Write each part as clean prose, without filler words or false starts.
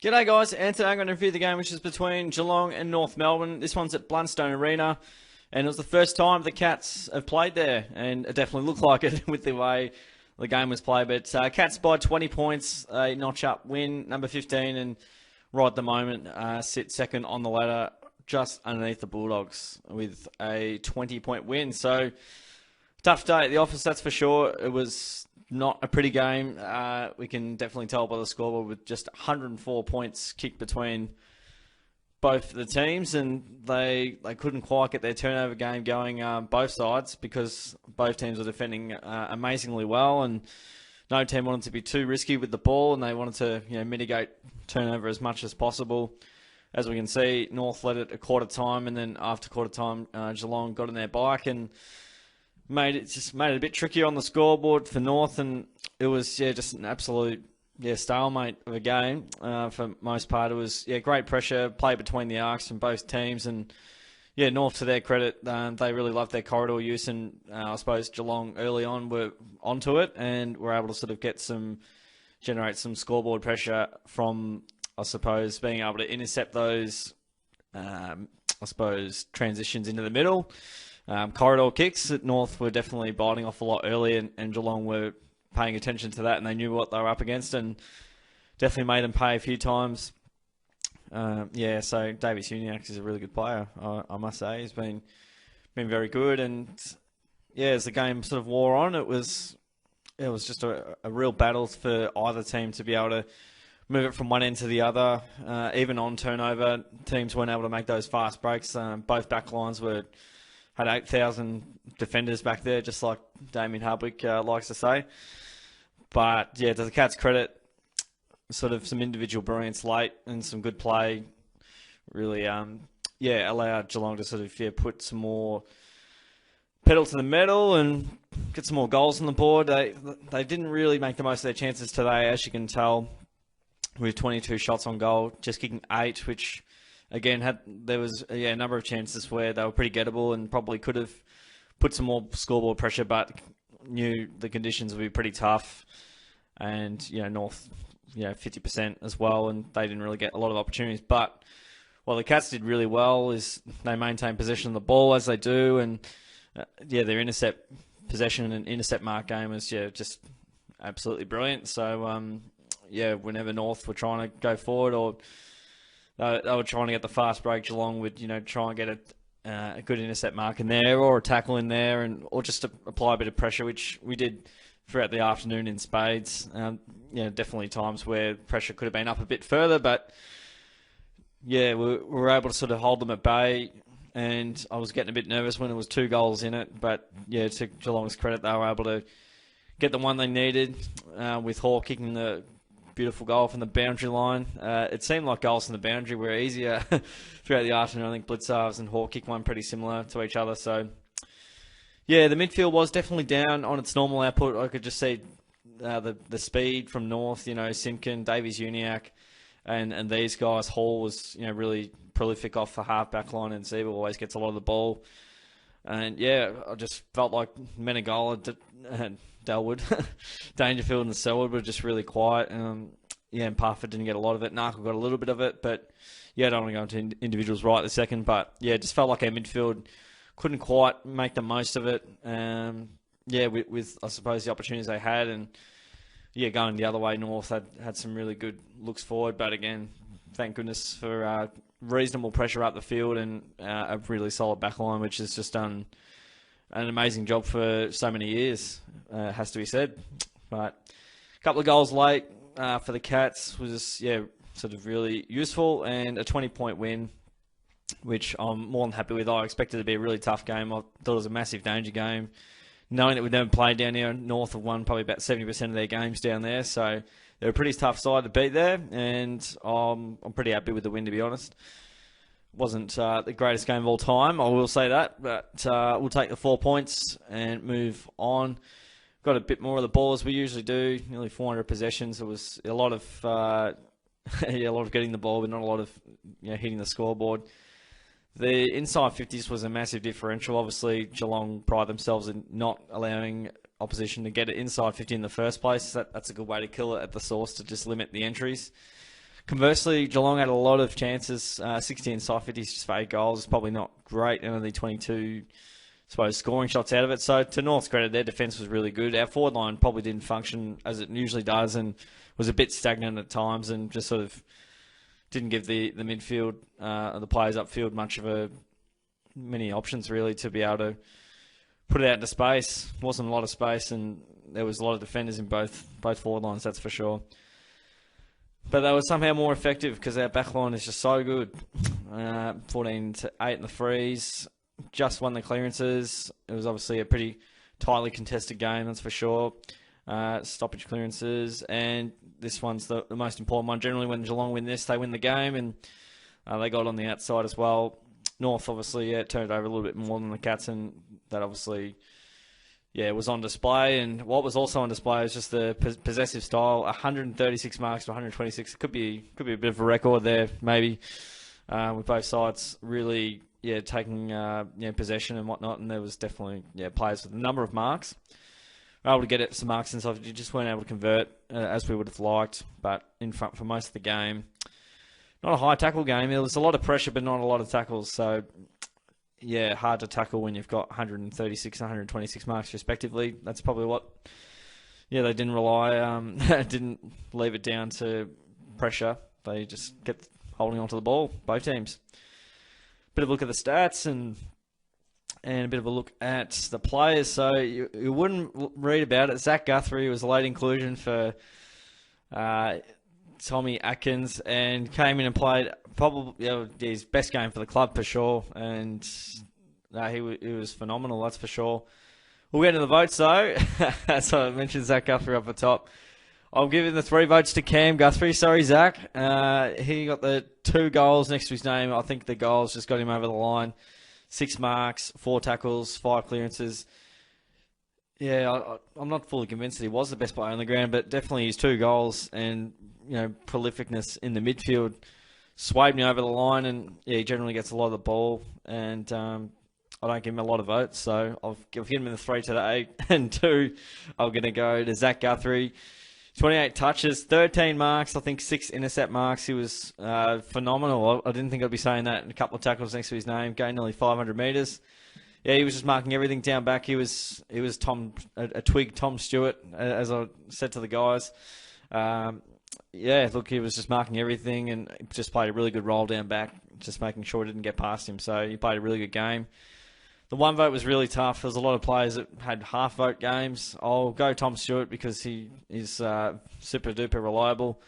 G'day guys, and today I'm going to review the game which is between Geelong and North Melbourne. This one's at Blundstone Area, and it was the first time the Cats have played there, and it definitely looked like it with the way the game was played. But Cats by 20 points, a notch-up win, number 15, and right at the moment sit second on the ladder, just underneath the Bulldogs with a 20-point win. So, tough day at the office, that's for sure. It was not a pretty game. We can definitely tell by the scoreboard with just 104 points kicked between both the teams, and they couldn't quite get their turnover game going both sides because both teams were defending amazingly well, and no team wanted to be too risky with the ball, and they wanted to mitigate turnover as much as possible. As we can see, North led it a quarter time, and then after quarter time, Geelong got on their bike and made it a bit trickier on the scoreboard for North, and it was just an absolute stalemate of a game for most part. It was great pressure, play between the arcs from both teams, and North, to their credit, they really loved their corridor use, and I suppose Geelong early on were onto it and were able to sort of generate some scoreboard pressure from, I suppose, being able to intercept those transitions into the middle. Corridor kicks at North were definitely biting off a lot earlier, and Geelong were paying attention to that, and they knew what they were up against, and definitely made them pay a few times. So Davies Uniacke is a really good player, I must say. He's been very good, and as the game sort of wore on, it was just a real battle for either team to be able to move it from one end to the other. Even on turnover, teams weren't able to make those fast breaks. Both back lines had 8,000 defenders back there, just like Damien Hardwick likes to say. But, to the Cats' credit, sort of some individual brilliance late and some good play really, allowed Geelong to sort of, put some more pedal to the metal and get some more goals on the board. They didn't really make the most of their chances today, as you can tell, with 22 shots on goal, just kicking 8, which, again, there was a number of chances where they were pretty gettable and probably could have put some more scoreboard pressure, but knew the conditions would be pretty tough. And, North, 50% as well, and they didn't really get a lot of opportunities. But what the Cats did really well is they maintained possession of the ball as they do, and, their intercept possession and intercept mark game was, just absolutely brilliant. So, whenever North were trying to go forward or they were trying to get the fast break, Geelong would, try and get a good intercept mark in there or a tackle in there, or just to apply a bit of pressure, which we did throughout the afternoon in spades. Definitely times where pressure could have been up a bit further, but we were able to sort of hold them at bay, and I was getting a bit nervous when it was 2 goals in it, but to Geelong's credit, they were able to get the one they needed, with Hawk kicking the beautiful goal from the boundary line. It seemed like goals from the boundary were easier throughout the afternoon. I think Blitzarves and Hawk kicked one pretty similar to each other. So, the midfield was definitely down on its normal output. I could just see the speed from North, Simpkin, Davies Uniacke, and these guys. Hall was, really prolific off the half-back line, and Siebel always gets a lot of the ball. And, I just felt like Menegola and Delwood, Dangerfield and Selwood were just really quiet. And Parfitt didn't get a lot of it. Narkle got a little bit of it, but I don't want to go into individuals right this second. But it just felt like our midfield couldn't quite make the most of it. With I suppose the opportunities they had, and going the other way, North had some really good looks forward. But again, thank goodness for reasonable pressure up the field and a really solid back line, which has just done an amazing job for so many years, has to be said. But a couple of goals late for the Cats was, sort of really useful, and a 20-point win, which I'm more than happy with. I expected it to be a really tough game. I thought it was a massive danger game. Knowing that we've never played down here, North have won probably about 70% of their games down there, so they're a pretty tough side to beat there, and I'm pretty happy with the win, to be honest. Wasn't the greatest game of all time, I will say that, but we'll take the 4 points and move on. Got a bit more of the ball as we usually do, nearly 400 possessions. It was a lot of a lot of getting the ball, but not a lot of hitting the scoreboard. The inside 50s was a massive differential. Obviously, Geelong pride themselves in not allowing opposition to get it inside 50 in the first place. That's a good way to kill it at the source, to just limit the entries. Conversely, Geelong had a lot of chances. 60 inside 50s just for 8 goals. It's probably not great. And only 22, I suppose, scoring shots out of it. So to North's credit, their defence was really good. Our forward line probably didn't function as it usually does and was a bit stagnant at times and just sort of didn't give the midfield, the players upfield many options really to be able to put it out into space. Wasn't a lot of space, and there was a lot of defenders in both forward lines, that's for sure. But they were somehow more effective because our back line is just so good. 14-8 in the frees, just won the clearances. It was obviously a pretty tightly contested game, that's for sure. Stoppage clearances, and this one's the most important one. Generally, when Geelong win this, they win the game, and they got on the outside as well. North, obviously, turned it over a little bit more than the Cats, and that obviously, was on display. And what was also on display was just the possessive style. 136 marks to 126. It could be a bit of a record there, maybe, with both sides really, taking possession and whatnot. And there was definitely players with a number of marks. Able to get some marks inside. You just weren't able to convert as we would have liked. But in front for most of the game, not a high tackle game. There was a lot of pressure, but not a lot of tackles. So, hard to tackle when you've got 136 and 126 marks respectively. That's probably what. They didn't rely. Didn't leave it down to pressure. They just kept holding onto the ball. Both teams. Bit of a look at the stats and a bit of a look at the players. So you wouldn't read about it. Zach Guthrie was a late inclusion for Tommy Atkins and came in and played probably his best game for the club for sure. And he was phenomenal, that's for sure. We'll get into the votes though. So I mentioned Zach Guthrie up the top. I'm giving the 3 votes to Cam Guthrie. Sorry, Zach. He got the 2 goals next to his name. I think the goals just got him over the line. 6 marks, 4 tackles, 5 clearances. I'm not fully convinced that he was the best player on the ground, but definitely his 2 goals and prolificness in the midfield swayed me over the line. And he generally gets a lot of the ball, and I don't give him a lot of votes, so I'll give him the 3 today. And 2, I'm going to go to Zach Guthrie. 28 touches, 13 marks, I think 6 intercept marks. He was phenomenal. I didn't think I'd be saying that. And a couple of tackles next to his name, gained nearly 500 metres. He was just marking everything down back. He was a twig Tom Stewart, as I said to the guys. He was just marking everything and just played a really good role down back, just making sure it didn't get past him. So he played a really good game. The 1 vote was really tough. There's a lot of players that had half vote games. I'll go Tom Stewart because he is super duper reliable.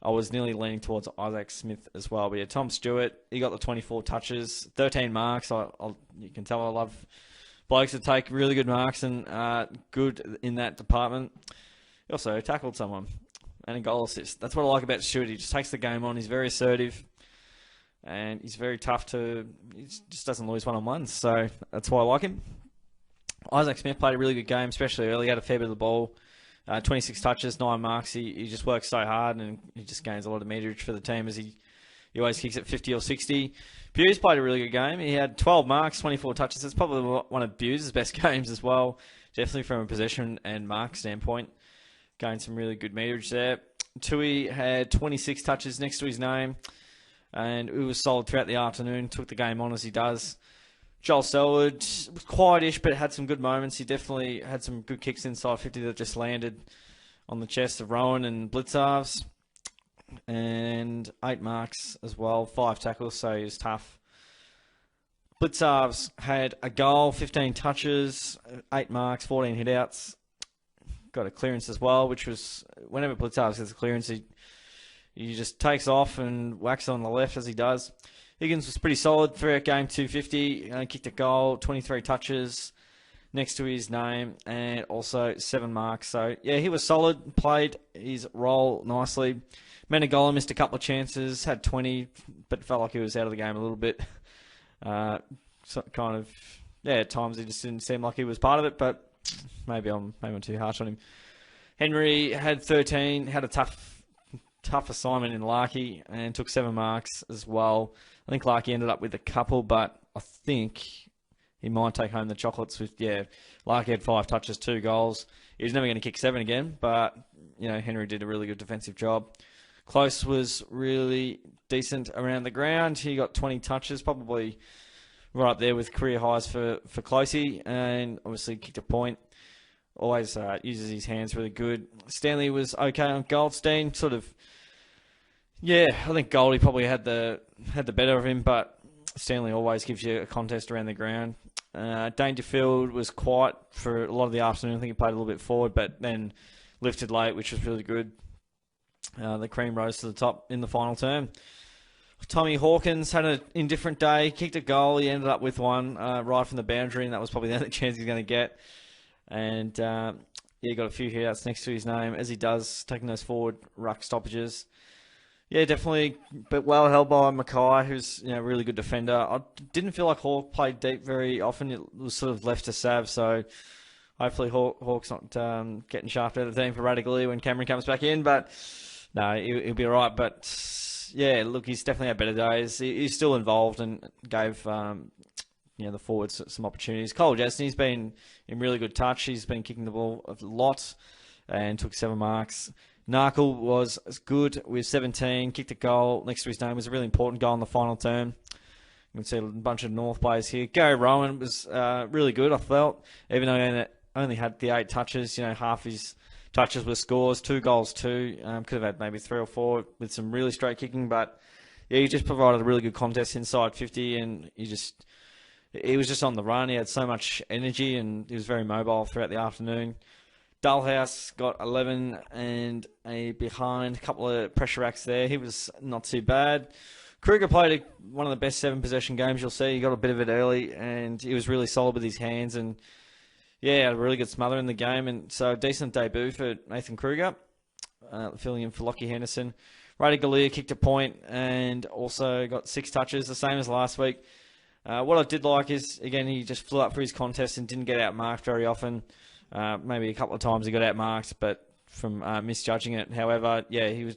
I was nearly leaning towards Isaac Smith as well. But Tom Stewart, he got the 24 touches, 13 marks. You can tell I love blokes that take really good marks and good in that department. He also tackled someone and a goal assist. That's what I like about Stewart. He just takes the game on. He's very assertive. And he's very tough he just doesn't lose one-on-ones. So that's why I like him. Isaac Smith played a really good game, especially early. He had a fair bit of the ball. 26 touches, 9 marks. He just works so hard and he just gains a lot of meterage for the team as he always kicks at 50 or 60. Bewes played a really good game. He had 12 marks, 24 touches. That's probably one of Bewes' best games as well. Definitely from a possession and mark standpoint. Gained some really good meterage there. Tui had 26 touches next to his name. And it was solid throughout the afternoon. Took the game on as he does. Joel Selwood was quietish, but had some good moments. He definitely had some good kicks inside 50 that just landed on the chest of Rowan and Blitzarves. And 8 marks as well. 5 tackles, so he was tough. Blitzarves had a goal, 15 touches, 8 marks, 14 hitouts. Got a clearance as well, which was, whenever Blitzarves gets a clearance, he just takes off and whacks on the left as he does. Higgins was pretty solid throughout game 250. Kicked a goal, 23 touches next to his name, and also 7 marks. So, he was solid, played his role nicely. Menegola missed a couple of chances, had 20, but felt like he was out of the game a little bit. At times he just didn't seem like he was part of it, but maybe I'm too harsh on him. Henry had 13, had a tough assignment in Larkey and took 7 marks as well. I think Larkey ended up with a couple, but I think he might take home the chocolates with, Larkey had 5 touches, 2 goals. He was never going to kick 7 again, but, Henry did a really good defensive job. Close was really decent around the ground. He got 20 touches, probably right up there with career highs for Closey, and obviously kicked a point. Always uses his hands really good. Stanley was okay on Goldstein. Sort of, yeah, I think Goldie probably had the better of him, but Stanley always gives you a contest around the ground. Dangerfield was quiet for a lot of the afternoon. I think he played a little bit forward, but then lifted late, which was really good. The cream rose to the top in the final term. Tommy Hawkins had an indifferent day, kicked a goal. He ended up with one right from the boundary, and that was probably the only chance he's going to get. And he got a few hitouts next to his name, as he does, taking those forward ruck stoppages. Yeah, definitely, but well held by Mackay, who's a really good defender. I didn't feel like Hawk played deep very often. It was sort of left to Sav, so hopefully Hawk's not getting shafted out of the team for radically when Cameron comes back in. But no, he'll be all right. But yeah, look, he's definitely had better days. He's still involved and gave the forwards some opportunities. Cole Jasney's been in really good touch. He's been kicking the ball a lot and took 7 marks. Narkle was good with 17, kicked a goal next to his name. It was a really important goal in the final term. You can see a bunch of North players here. Gary Rowan was really good, I felt, even though he only had the 8 touches. Half his touches were scores, 2 goals too. Could have had maybe 3 or 4 with some really straight kicking, but yeah, he just provided a really good contest inside 50, and he was just on the run. He had so much energy, and he was very mobile throughout the afternoon. Dullhouse got 11 and a behind, a couple of pressure acts there. He was not too bad. Kruger played one of the best 7-possession games you'll see. He got a bit of it early, and he was really solid with his hands, and yeah, had a really good smother in the game, and so a decent debut for Nathan Kruger, filling in for Lockie Henderson. Rady Galea kicked a point and also got 6 touches, the same as last week. What I did like is, again, he just flew up for his contest and didn't get outmarked very often. Maybe a couple of times he got outmarked, but from misjudging it. However, yeah, he's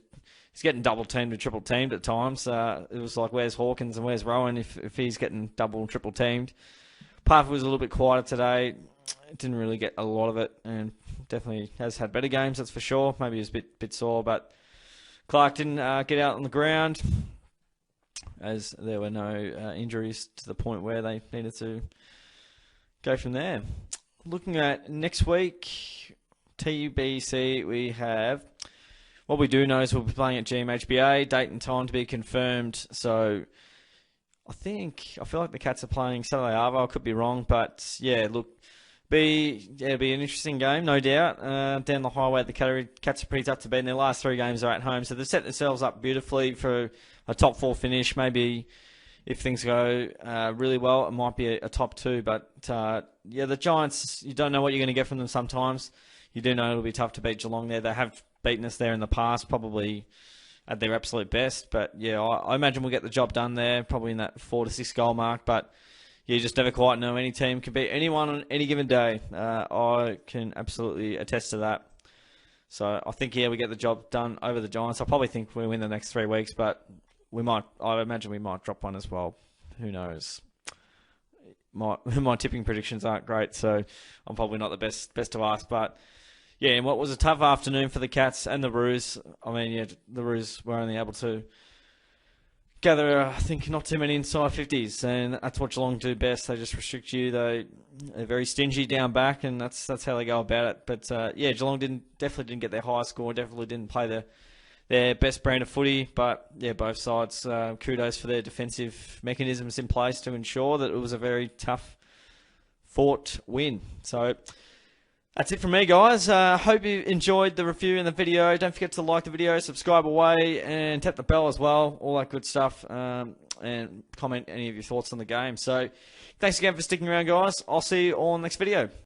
getting double teamed or triple teamed at times. It was like, where's Hawkins and where's Rowan if he's getting double and triple teamed. Parker was a little bit quieter today. Didn't really get a lot of it, and definitely has had better games, that's for sure. Maybe he was a bit sore, but Clark didn't get out on the ground, as there were no injuries to the point where they needed to go from there. Looking at next week, TBC, we have... What we do know is we'll be playing at GMHBA, date and time to be confirmed. So I feel like the Cats are playing Saturday Arvo. I could be wrong, but yeah, look, it'll be an interesting game, no doubt. Down the highway, the Cats are pretty tough to beat, and their last 3 games are at home. So they've set themselves up beautifully for a top 4 finish. Maybe if things go really well, it might be a top 2. But yeah, the Giants, you don't know what you're going to get from them sometimes. You do know it'll be tough to beat Geelong there. They have beaten us there in the past, probably at their absolute best. But yeah, I imagine we'll get the job done there, probably in that 4 to 6 goal mark. But you just never quite know. Any team can beat anyone on any given day. I can absolutely attest to that. So I think, yeah, we get the job done over the Giants. I probably think we win the next 3 weeks, but I imagine we might drop one as well. Who knows? My tipping predictions aren't great, so I'm probably not the best to ask. But yeah, and what was a tough afternoon for the Cats and the Roos. I mean, yeah, the Roos were only able to gather, I think, not too many inside 50s, and that's what Geelong do best. They just restrict you. They're very stingy down back, and that's how they go about it. But yeah, Geelong definitely didn't get their high score, definitely didn't play their best brand of footy. But yeah, both sides, kudos for their defensive mechanisms in place to ensure that it was a very tough fought win. So that's it from me, guys. Hope you enjoyed the review and the video. Don't forget to like the video, subscribe away, and tap the bell as well. All that good stuff. And comment any of your thoughts on the game. So thanks again for sticking around, guys. I'll see you all in the next video.